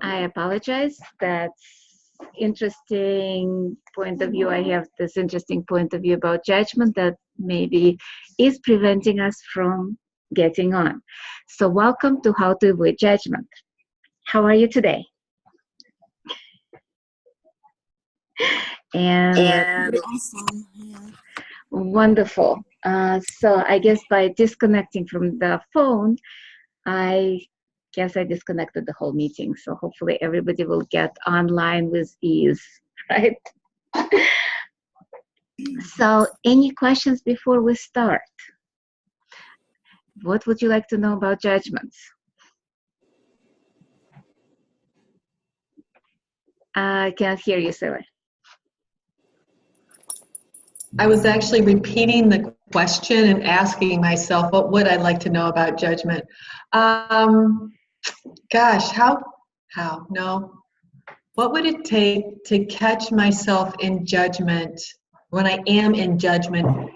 I apologize. That's interesting point of view. I have this interesting point of view about judgment that maybe is preventing us from getting on. So welcome to How to Avoid Judgment. How are you today? And Awesome. Yeah. wonderful. So I guess by disconnecting from the phone, I guess I disconnected the whole meeting. So hopefully everybody will get online with ease, right? So any questions before we start? What would you like to know about judgments? I can't hear you, Sarah. I was actually repeating the question and asking myself, what would I like to know about judgment? Gosh, no. What would it take to catch myself in judgment when I am in judgment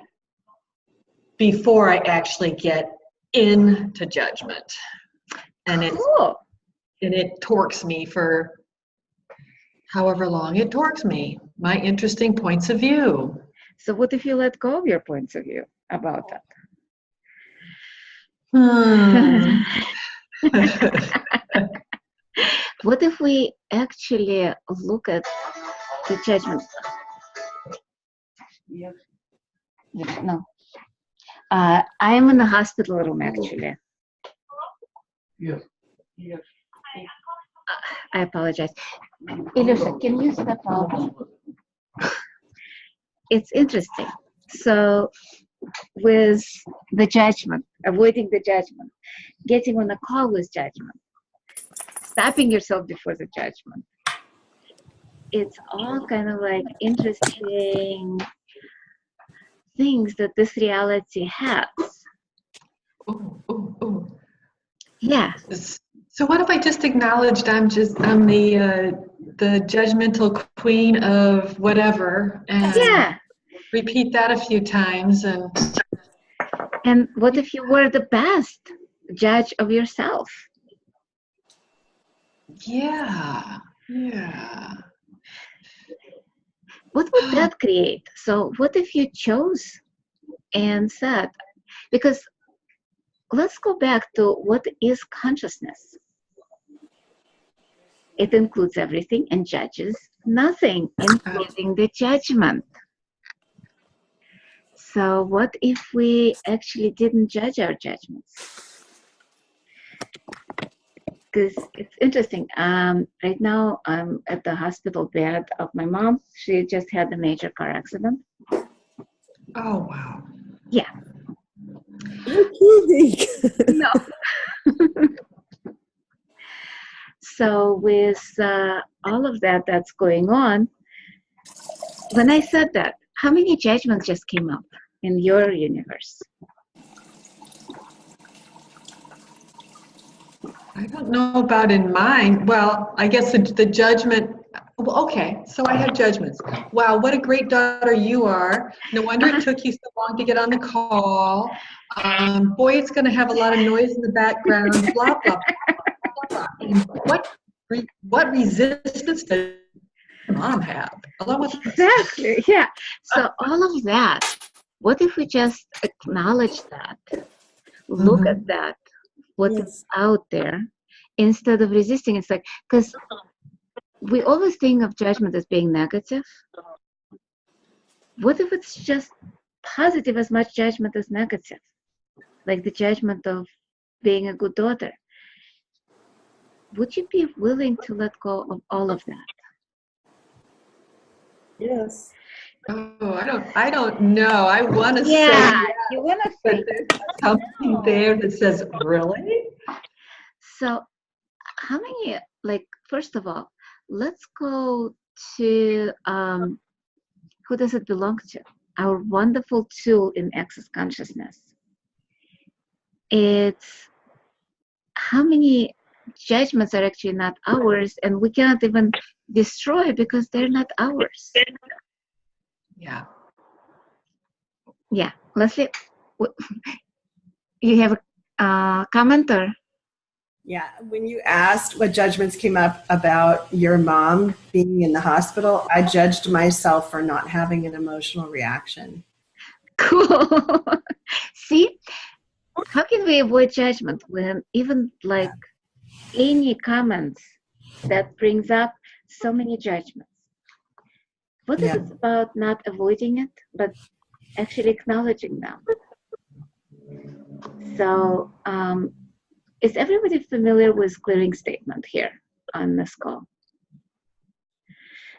before I actually get into judgment? And it torques me for however long it torques me, my interesting points of view. So what if you let go of your points of view about that? What if we actually look at the judgment? Yes. No. I am in the hospital room, actually. Yes. Yes. I apologize. Ilyusha, can you step out? It's interesting. So with the judgment, avoiding the judgment, getting on a call with judgment, stopping yourself before the judgment, it's all kind of like interesting things that this reality has. Ooh. Yeah. So what if I just acknowledged I'm the judgmental queen of whatever, and repeat that a few times, and what if you were the best judge of yourself? Yeah. What would that create? So what if you chose and said, because let's go back to what is consciousness. It includes everything and judges nothing, including the judgment. So what if we actually didn't judge our judgments? Because it's interesting. Right now, I'm at the hospital bed of my mom. She just had a major car accident. Oh, wow. Yeah. You're kidding. No. So with all of that that's going on, when I said that, how many judgments just came up in your universe? I don't know about in mine. Well, I guess the judgment. Well, okay, so I have judgments. Wow, what a great daughter you are. No wonder it took you so long to get on the call. Boy, it's going to have a lot of noise in the background. Blah blah blah. And what resistance does mom have? Along with Exactly. Yeah. So all of that. What if we just acknowledge that, look at that, what is out there, instead of resisting? It's like, because we always think of judgment as being negative. What if it's just positive as much judgment as negative? Like the judgment of being a good daughter. Would you be willing to let go of all of that? Yes. Oh, I don't know. I want to say you want to but say there's something there that says, really? So how many, like, first of all, let's go to who does it belong to? Our wonderful tool in Access Consciousness. It's how many judgments are actually not ours, and we cannot even destroy because they're not ours. Yeah. Yeah. Leslie, you have a comment or? Yeah, when you asked what judgments came up about your mom being in the hospital, I judged myself for not having an emotional reaction. Cool. See, how can we avoid judgment when even like any comments that brings up so many judgments? What if Yeah. it's about not avoiding it, but actually acknowledging them? So, is everybody familiar with clearing statement here on this call?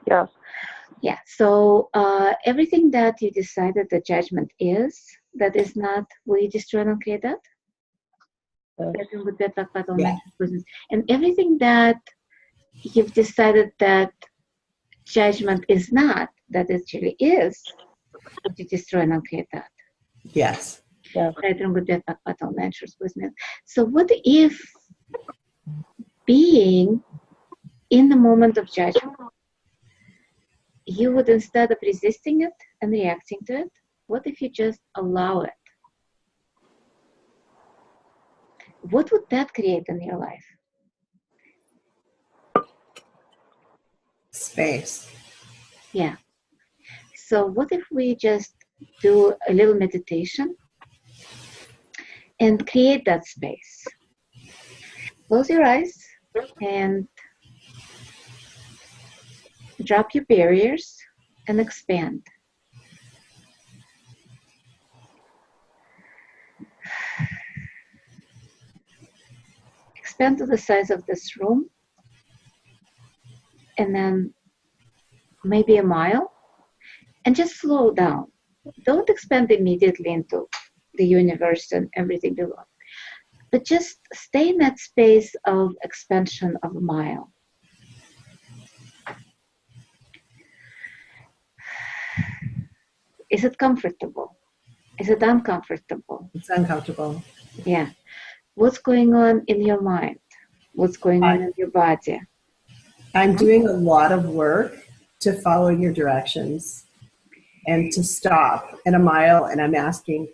Yes. Yeah. So everything that you decided the judgment is, that is not, will you destroy and create that? Yeah. And everything that you've decided that judgment is not, that actually is, would you destroy and create that? Yes. Yes. So what if being in the moment of judgment, you would, instead of resisting it and reacting to it, what if you just allow it? What would that create in your life? Space. Yeah. So what if we just do a little meditation and create that space? Close your eyes and drop your barriers and expand. Expand to the size of this room, and then maybe a mile, and just slow down. Don't expand immediately into the universe and everything below, but just stay in that space of expansion of a mile. Is it comfortable? Is it uncomfortable? It's uncomfortable. Yeah. What's going on in your mind? What's going on in your body? I'm doing a lot of work to follow your directions and to stop at a mile, and I'm asking,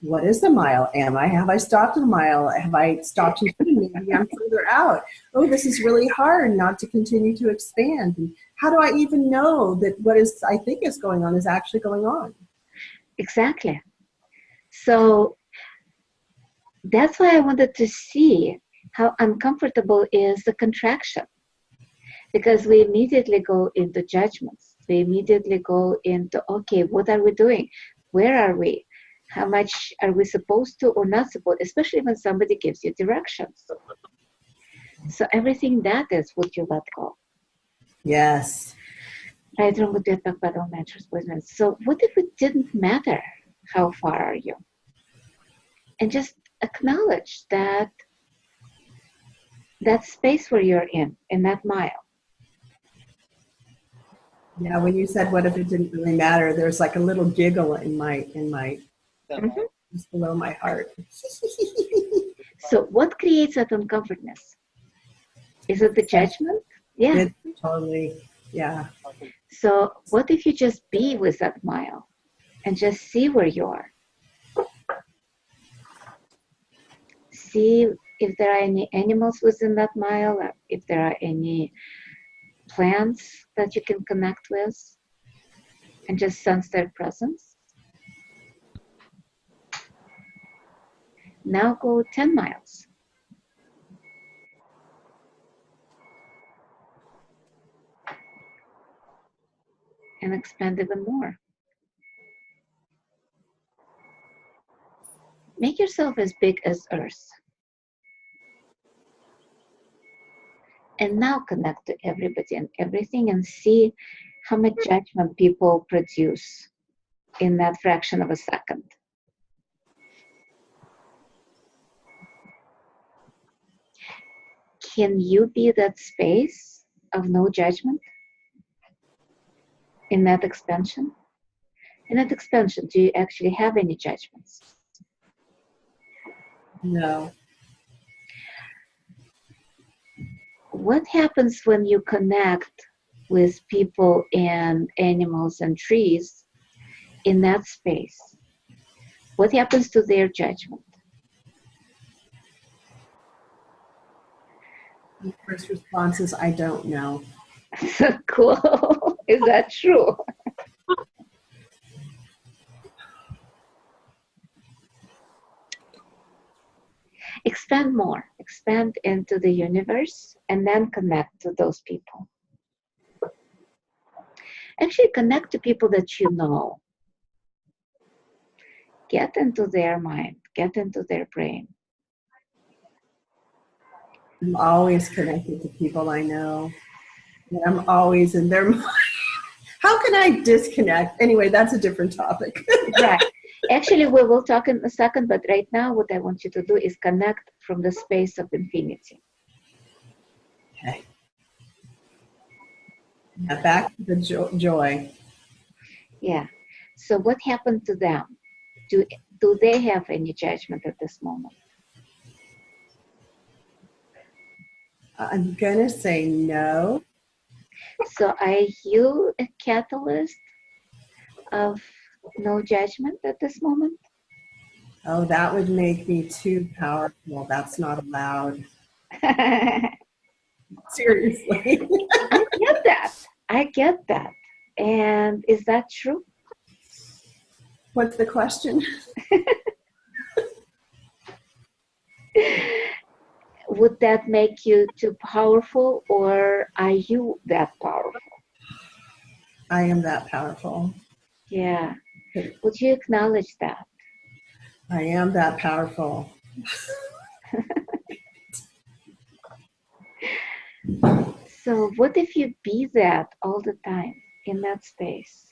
what is the mile? Have I stopped at a mile? Have I stopped too soon? Maybe I'm further out. Oh, this is really hard not to continue to expand. And how do I even know that what is I think is going on is actually going on? Exactly. So that's why I wanted to see how uncomfortable is the contraction. Because we immediately go into judgments. We immediately go into, okay, what are we doing? Where are we? How much are we supposed to or not supposed, especially when somebody gives you directions. So everything that is what you let go. Yes. Right? So what if it didn't matter how far are you? And just acknowledge that space where you're in that mile. Yeah, when you said what if it didn't really matter, there's like a little giggle in my just below my heart. So what creates that uncomfortness? Is it the judgment? Yeah. It totally, yeah. So what if you just be with that mile and just see where you are? See if there are any animals within that mile, or if there are any plants that you can connect with, and just sense their presence. Now go 10 miles. And expand even more. Make yourself as big as Earth. And now connect to everybody and everything and see how much judgment people produce in that fraction of a second. Can you be that space of no judgment in that expansion? In that expansion, do you actually have any judgments? No. What happens when you connect with people and animals and trees in that space? What happens to their judgment? The first response is, I don't know. So cool. Is that true? Expand more. Expand into the universe and then connect to those people. Actually, connect to people that you know. Get into their mind. Get into their brain. I'm always connected to people I know. And I'm always in their mind. How can I disconnect? Anyway, that's a different topic. Right. Actually, we will talk in a second, but right now what I want you to do is connect from the space of infinity. Okay. Now back to the joy. Yeah. So what happened to them? Do they have any judgment at this moment? I'm going to say no. So are you a catalyst of no judgment at this moment? Oh, that would make me too powerful. That's not allowed. Seriously. I get that. I get that. And is that true? What's the question? Would that make you too powerful, or are you that powerful? I am that powerful. Yeah. Would you acknowledge that? I am that powerful. So what if you be that all the time in that space?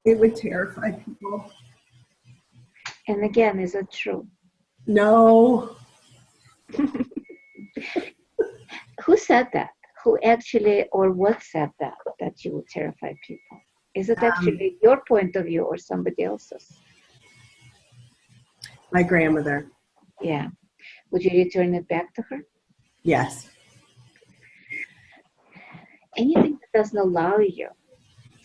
It would terrify people. And again, is it true? No. Who said that? Who actually, or what said that you would terrify people? Is it actually your point of view or somebody else's? My grandmother. Yeah. Would you return it back to her? Yes. Anything that doesn't allow you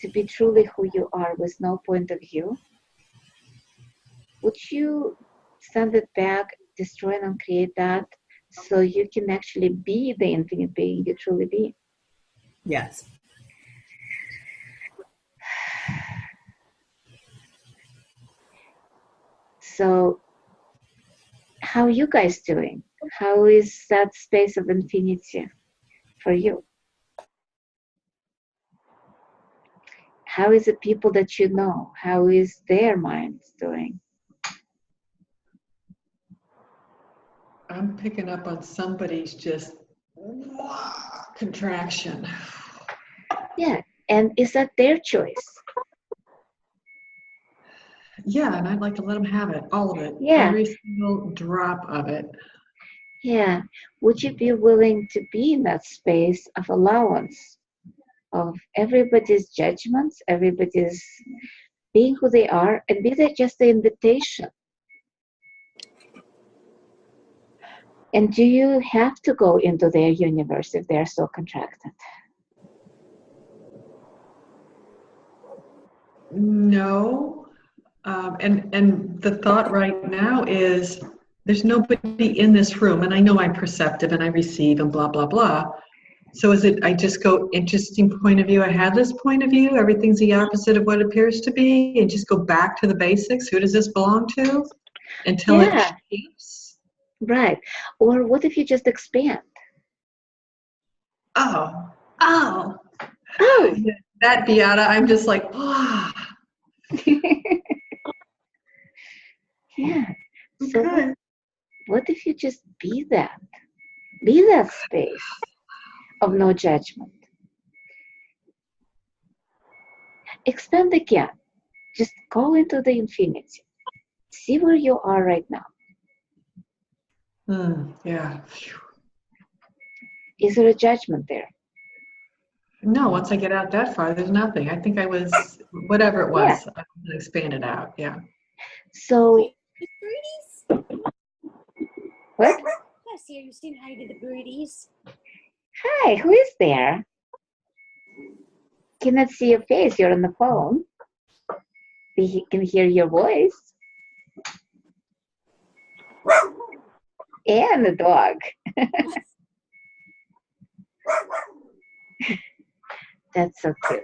to be truly who you are with no point of view, would you send it back, destroy and uncreate that, so you can actually be the infinite being you truly be? Yes. So how are you guys doing? How is that space of infinity for you? How is the people that you know? How is their minds doing? I'm picking up on somebody's just contraction. Yeah, and is that their choice? Yeah, and I'd like to let them have it, all of it. Yeah. Every single drop of it. Yeah. Would you be willing to be in that space of allowance of everybody's judgments, everybody's being who they are, and be that just the invitation? And do you have to go into their universe if they're so contracted? No. And the thought right now is there's nobody in this room, and I know I'm perceptive and I receive and blah, blah, blah. So is it, I just go, interesting point of view, I had this point of view, everything's the opposite of what it appears to be, and just go back to the basics, who does this belong to? Until it shifts? Right. Or what if you just expand? Oh. That Beata, I'm just like, wow. Yeah. So Okay. what if you just be that? Be that space of no judgment. Expand again. Just go into the infinity. See where you are right now. Yeah. Is there a judgment there? No, once I get out that far, there's nothing. I think I was, whatever it was, I expanded out, yeah. So, what? Yes, yeah, you saying hi to the birdies. Hi, who is there? Cannot see your face, you're on the phone. We can hear your voice. And the dog. That's so cute.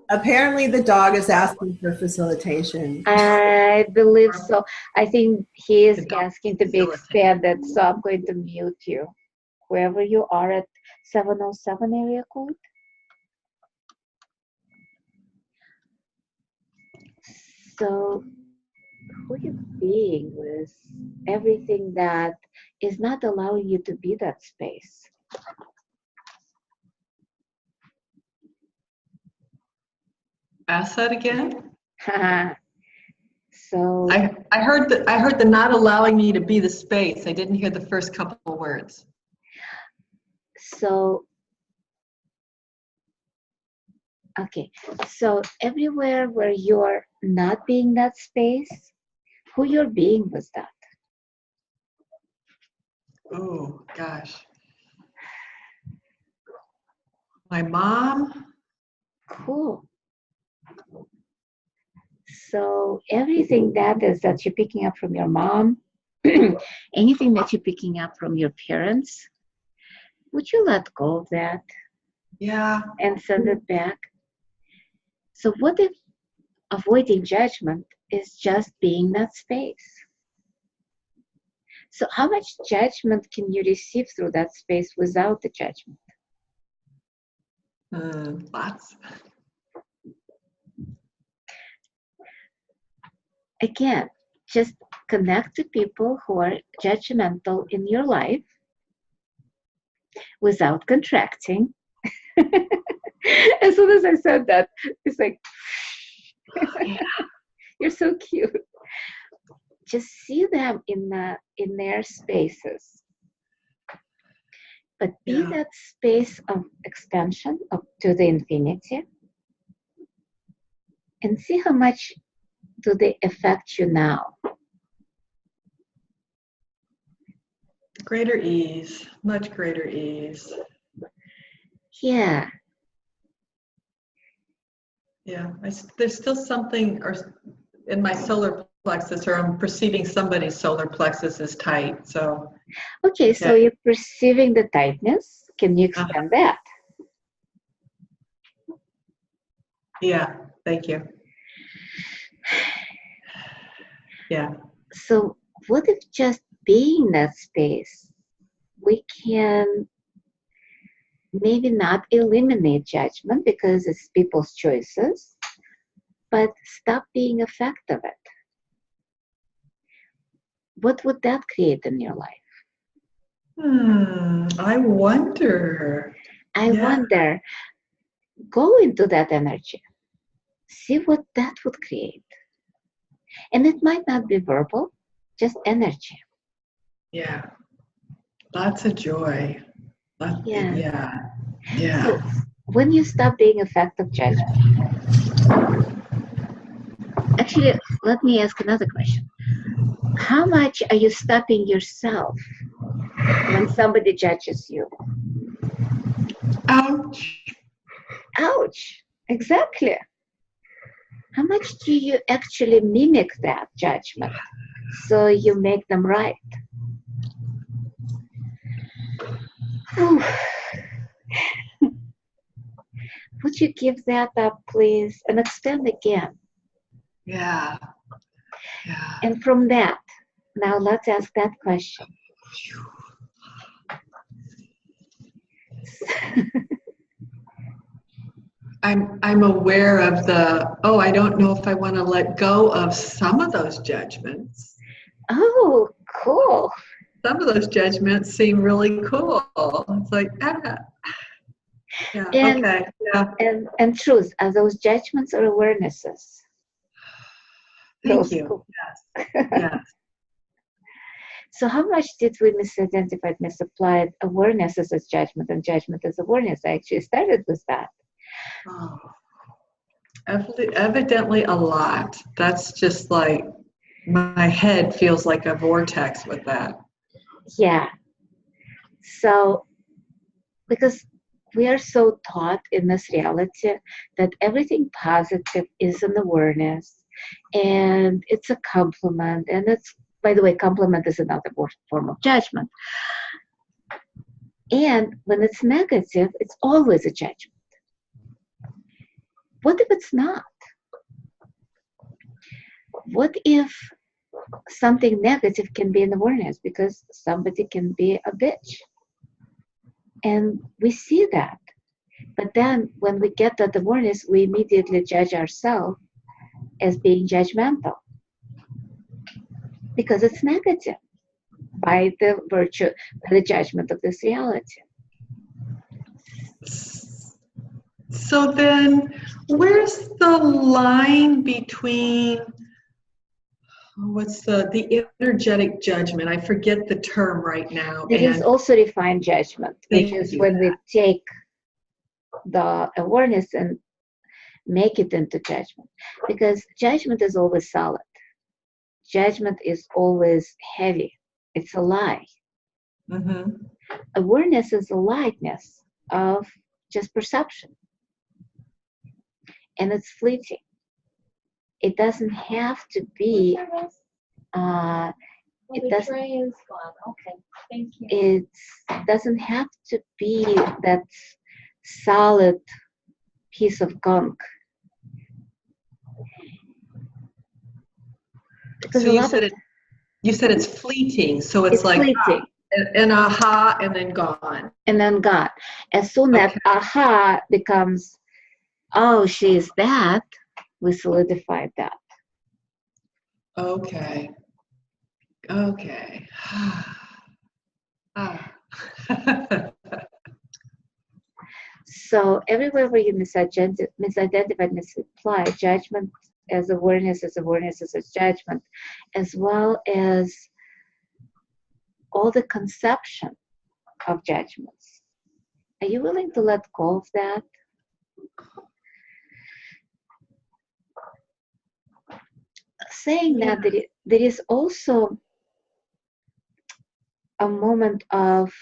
Apparently the dog is asking for facilitation. I believe so. I think he is The dog asking to be facilitator. expanded, so I'm going to mute you. Wherever you are at 707 area code. So who you being with everything that is not allowing you to be that space? Ask that again. So I heard the not allowing me to be the space. I didn't hear the first couple of words. Okay, so everywhere where you're not being that space, who you're being was that? Oh gosh. My mom. Cool. So everything that is that you're picking up from your mom, anything that you're picking up from your parents, would you let go of that Yeah. and send it back? So what if avoiding judgment is just being that space? So how much judgment can you receive through that space without the judgment? Lots. Again, just connect to people who are judgmental in your life without contracting. As soon as I said that, it's like, you're so cute. Just see them in their spaces. But be that space of expansion up to the infinity and see how much do they affect you now. Greater ease, much greater ease. Yeah. Yeah, there's still something in my solar plexus, or I'm perceiving somebody's solar plexus is tight. So. Okay, so you're perceiving the tightness. Can you expand that? Yeah, thank you. Yeah. So what if just being that space, we can maybe not eliminate judgment because it's people's choices, but stop being effective of it? What would that create in your life? I wonder. I wonder. Go into that energy. See what that would create. And it might not be verbal, just energy. Yeah. Lots of joy. Yeah. So when you stop being effective judgment, actually, let me ask another question. How much are you stopping yourself when somebody judges you? Ouch. Ouch. Exactly. How much do you actually mimic that judgment so you make them right? Would you give that up, please, and expand again? Yeah. And from that, now let's ask that question. I'm aware of I don't know if I want to let go of some of those judgments. Oh, cool. Some of those judgments seem really cool. It's like, yeah, and, okay. Yeah. And truth, are those judgments or awarenesses? Thank you. Cool. Yes. Yes. So how much did we misidentify, misapplied awareness as judgment and judgment as awareness? I actually started with that. Oh, evidently a lot. That's just like, my head feels like a vortex with that. Yeah. So, because we are so taught in this reality that everything positive is an awareness and it's a compliment. And it's, by the way, compliment is another form of judgment. And when it's negative, it's always a judgment. What if it's not? What if something negative can be an awareness because somebody can be a bitch? And we see that. But then when we get that awareness, we immediately judge ourselves as being judgmental because it's negative by the virtue, by the judgment of this reality. So then, where's the line between what's the energetic judgment? I forget the term right now. There is also refined judgment, which is when we take the awareness and make it into judgment. Because judgment is always solid. Judgment is always heavy. It's a lie. Mm-hmm. Awareness is a lightness of just perception. And it's fleeting. It doesn't have to be it doesn't have to be that solid piece of gunk. Because so you said it's fleeting, so it's like fleeting. An aha and then gone. And then gone. As soon as aha becomes, oh, she's that, we solidified that. Okay. So everywhere where you misidentify, misapply judgment as awareness as judgment, as well as all the conception of judgments. Are you willing to let go of that? Saying that there is also a moment of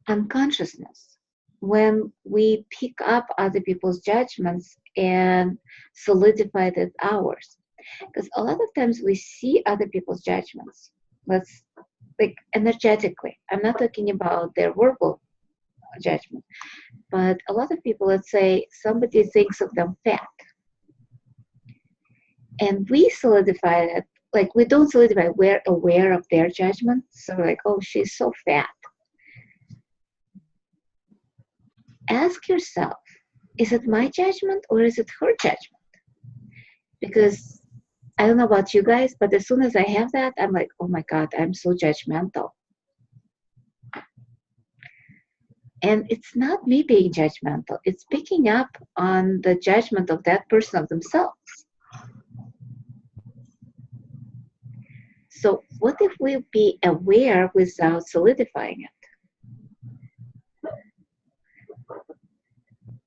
unconsciousness when we pick up other people's judgments and solidify that ours. Because a lot of times we see other people's judgments, like energetically. I'm not talking about their verbal judgment, but a lot of people, let's say somebody thinks of them fat. And we solidify it, like we don't solidify, we're aware of their judgment. So like, oh, she's so fat. Ask yourself, is it my judgment or is it her judgment? Because I don't know about you guys, but as soon as I have that, I'm like, oh my God, I'm so judgmental. And it's not me being judgmental. It's picking up on the judgment of that person of themselves. So what if we be aware without solidifying it?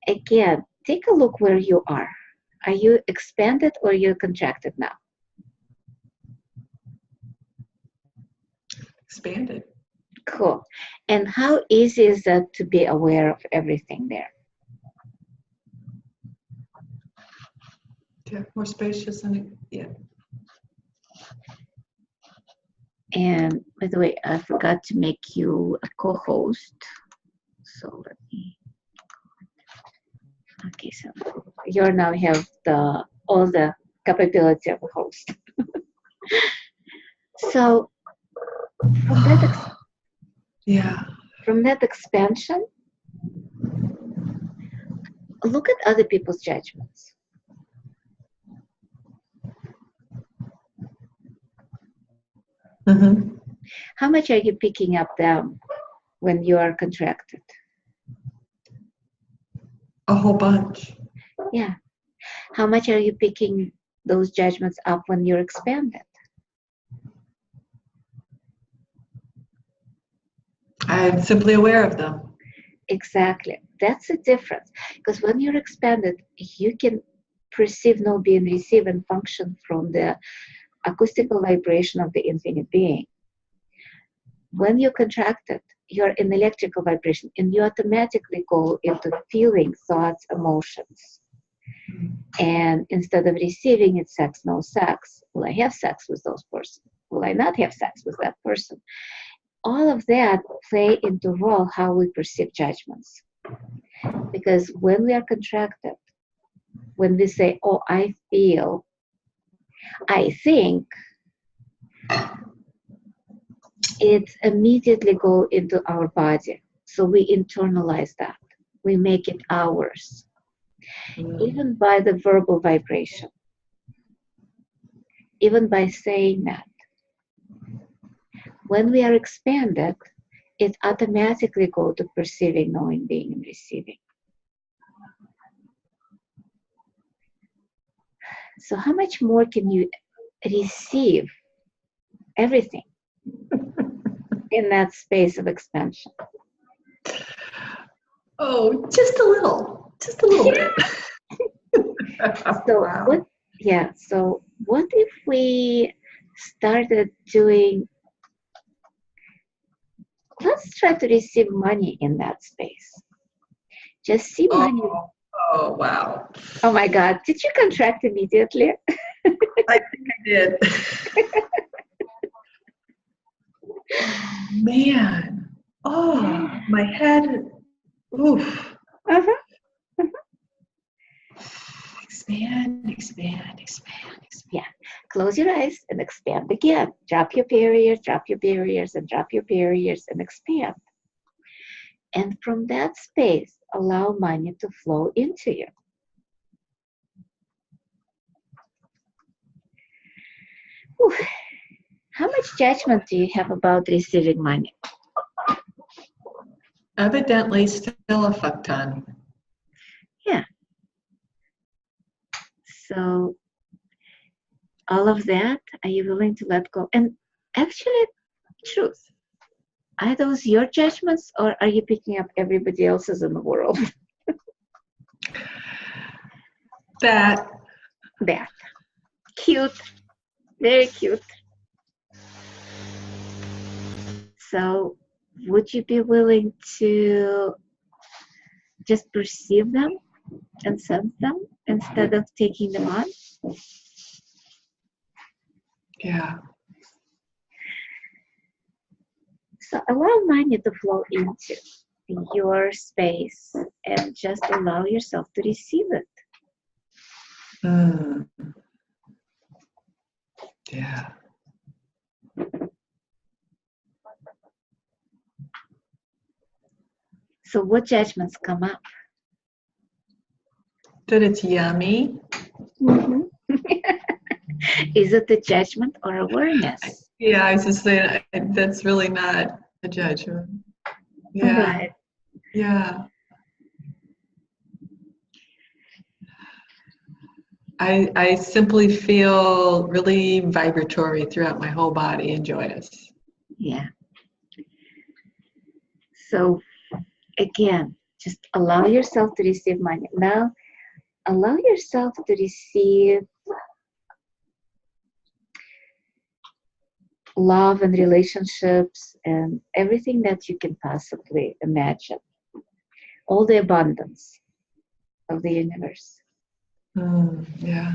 Again, take a look where you are. Are you expanded or you're contracted now? Expanded. Cool. And how easy is that to be aware of everything there? Yeah, more spacious and yeah. And by the way, I forgot to make you a co-host. So let me. Okay, so you now have all the capability of a host. So from that expansion, look at other people's judgments. Mm-hmm. How much are you picking up them when you are contracted? A whole bunch. Yeah. How much are you picking those judgments up when you're expanded? I'm simply aware of them. Exactly. That's the difference. Because when you're expanded, you can perceive, know, be, and receive and function from the acoustical vibration of the infinite being. When you're contracted, you're in electrical vibration and you automatically go into feeling, thoughts, emotions. And instead of receiving, it's sex, no sex. Will I have sex with those persons? Will I not have sex with that person? all of that play into role how we perceive judgments. Because when we are contracted, when we say, oh, I feel, I think, it immediately go into our body. So we internalize that. We make it ours. Even by the verbal vibration. Even by saying that. When we are expanded, it automatically go to perceiving, knowing, being, and receiving. So how much more can you receive everything in that space of expansion? Oh, just a little bit. So Wow. so what if we started doing, let's try to receive money in that space. Just see money. Oh, wow. Oh my God, did you contract immediately? I think I did. Man. Oh, my head. Oof. Uh-huh. Expand. Yeah. Close your eyes and expand again. Drop your barriers, and drop your barriers and expand. And from that space, allow money to flow into you. Whew. How much judgment do you have about receiving money? Evidently still a fuck ton. Yeah. So all of that, are you willing to let go? And actually, truth, are those your judgments or are you picking up everybody else's in the world? That. Cute. Very cute. So would you be willing to just perceive them and sense them instead of taking them on? Yeah. So allow money to flow into your space and just allow yourself to receive it. Yeah. So what judgments come up? That it's yummy. Mm-hmm. Is it the judgment or awareness? Yeah, I was just saying that's really not a judgment. Yeah. Right. Yeah. I simply feel really vibratory throughout my whole body and joyous. Yeah. So again, just allow yourself to receive money. Now, allow yourself to receive love and relationships and everything that you can possibly imagine. All the abundance of the universe. Yeah.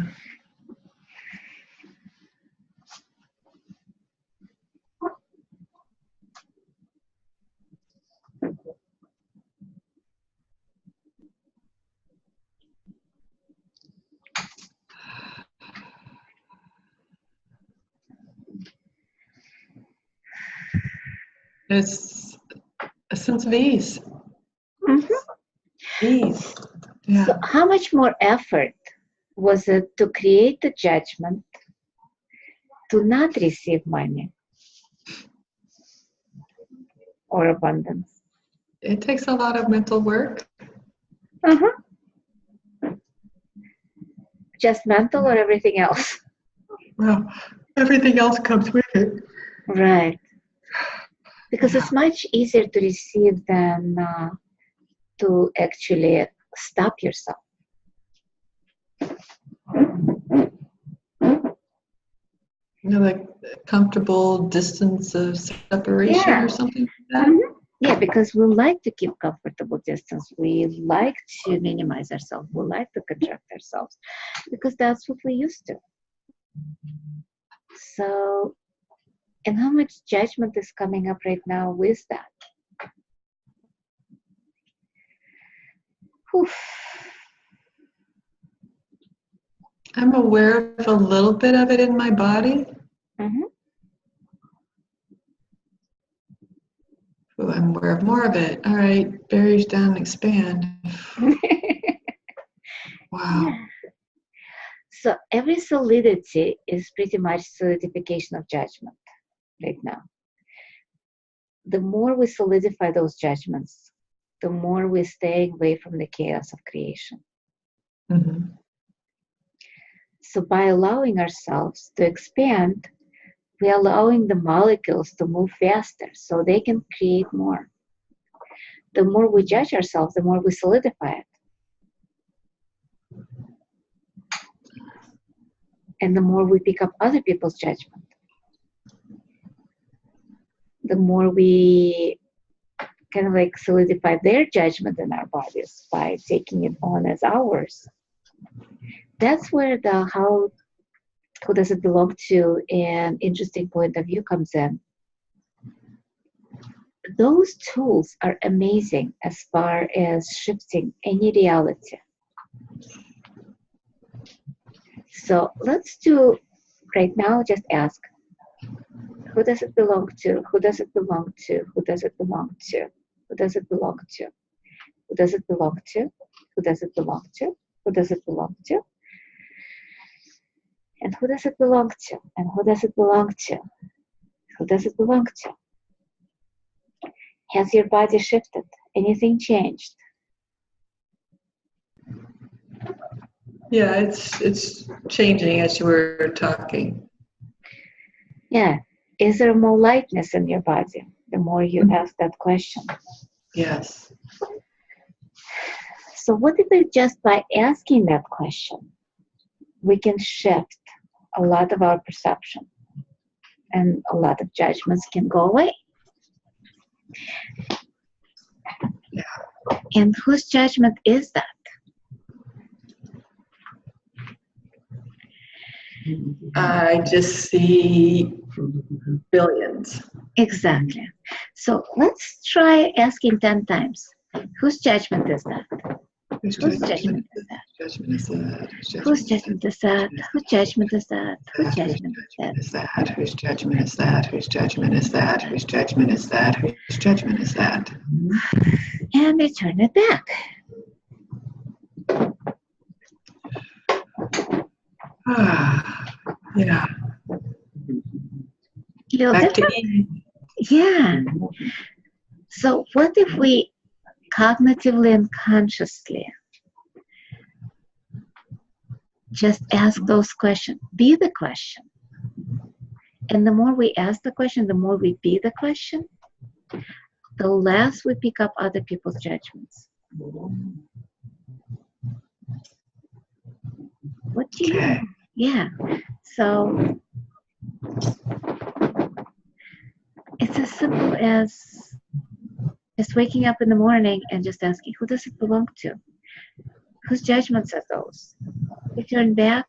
It's a sense of ease. Mm-hmm. Ease. Yeah. So how much more effort was it to create the judgment to not receive money or abundance? It takes a lot of mental work. Uh-huh. Just mental or everything else? Well, everything else comes with it. Right. Because it's much easier to receive than to actually stop yourself. Like comfortable distance of separation or something like that. Mm-hmm. Yeah, because we like to keep comfortable distance. We like to minimize ourselves. We like to contract ourselves because that's what we used to. So And how much judgment is coming up right now with that? Whew. I'm aware of a little bit of it in my body. Mm-hmm. Ooh, I'm aware of more of it. All right, barriers down, expand. Wow. Yeah. So every solidity is pretty much solidification of judgment right now. The more we solidify those judgments, the more we stay away from the chaos of creation. Mm-hmm. So by allowing ourselves to expand, we're allowing the molecules to move faster so they can create more. The more we judge ourselves, the more we solidify it. And the more we pick up other people's judgment, the more we kind of like solidify their judgment in our bodies by taking it on as ours. That's where the who does it belong to, an interesting point of view comes in. Those tools are amazing as far as shifting any reality. So let's do right now, just ask, who does it belong to? Who does it belong to? Who does it belong to? Who does it belong to? Who does it belong to? Who does it belong to? Who does it belong to? And who does it belong to? And who does it belong to? Who does it belong to? Has your body shifted? Anything changed? Yeah, it's changing as you were talking. Yeah. Is there more lightness in your body the more you ask that question? Yes. So what if just by asking that question, we can shift a lot of our perception and a lot of judgments can go away? Yeah. And whose judgment is that? I just see billions. Exactly. So let's try asking 10 times. Whose judgment is that? Whose judgment is that? Judgment is that. Whose judgment is that? Whose judgment is that? Whose judgment is that? Whose judgment is that? Whose judgment is that? Whose judgment is that? Whose judgment is that? And we turn it back. Yeah. Little Back to different? Eden. Yeah. So what if we cognitively and consciously just ask those questions? Be the question. And the more we ask the question, the more we be the question, the less we pick up other people's judgments. What do you know? Yeah. So it's as simple as just waking up in the morning and just asking, who does it belong to? Whose judgments are those? We turn back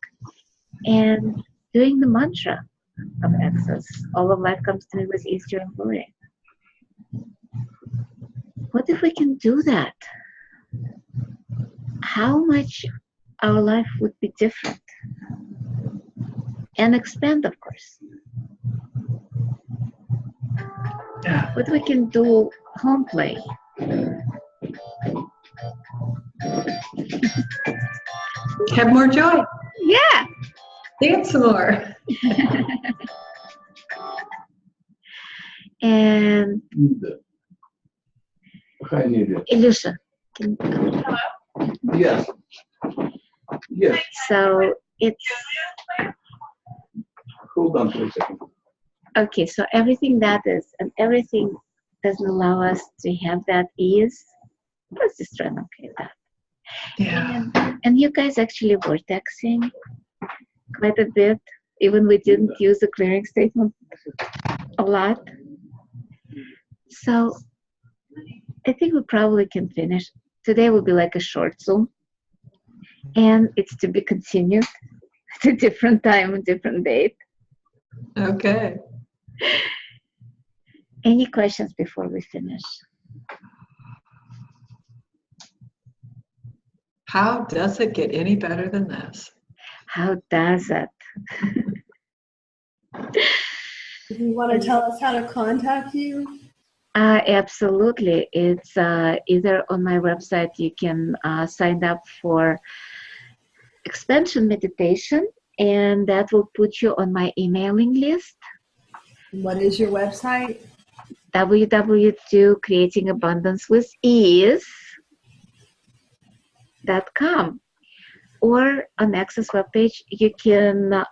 and doing the mantra of access. All of life comes to me with ease, joy, and glory. What if we can do that? How much our life would be different and expand, of course. Yeah. What we can do home play. Have more joy. Yeah. Dance some more. And Ilusha. Yes. Yes. So it's Hold on for a second. okay. So everything that is, and everything doesn't allow us to have that ease. Let's just try and okay that. Yeah. And you guys actually vortexing quite a bit, even we didn't use the clearing statement a lot. So I think we probably can finish. Today will be like a short Zoom, and it's to be continued at a different time, a different date. Okay. Any questions before we finish? How does it get any better than this? How does it? Do you want to tell us how to contact you? Absolutely. It's either on my website, you can sign up for expansion meditation, and that will put you on my emailing list. What is your website? www.creatingabundancewithease.com. Or on Access webpage, you can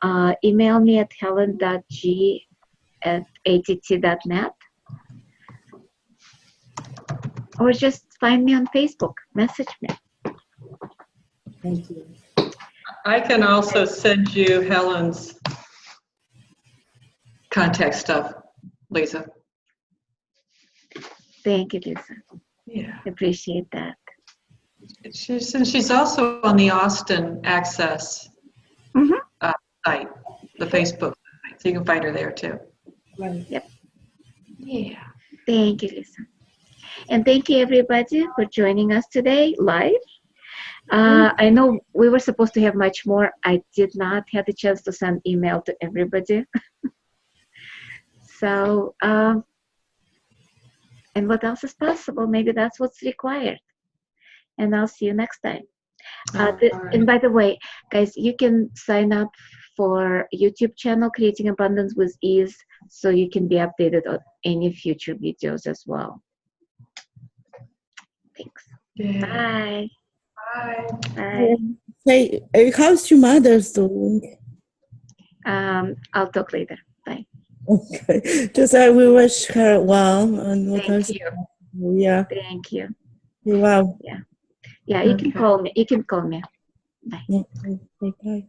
email me at helen.g@att.net. Or just find me on Facebook, message me. Thank you. I can also send you Helen's contact stuff, Lisa. Thank you, Lisa. Yeah. Appreciate that. She's also on the Austin Access site, the Facebook site, so you can find her there too. Right. Yep. Yeah. Thank you, Lisa. And thank you, everybody, for joining us today live. I know we were supposed to have much more. I did not have the chance to send email to everybody. So, and what else is possible? Maybe that's what's required. And I'll see you next time. And by the way, guys, you can sign up for YouTube channel, Creating Abundance with Ease, so you can be updated on any future videos as well. Thanks. Yeah. Bye. Bye. Bye. Say, how's your mother's doing? I'll talk later. Bye. Okay. Just we wish her well and what Thank else? you. Yeah. Thank you. Wow. Yeah. Yeah, you can call me. You can call me. Bye. Okay. Bye.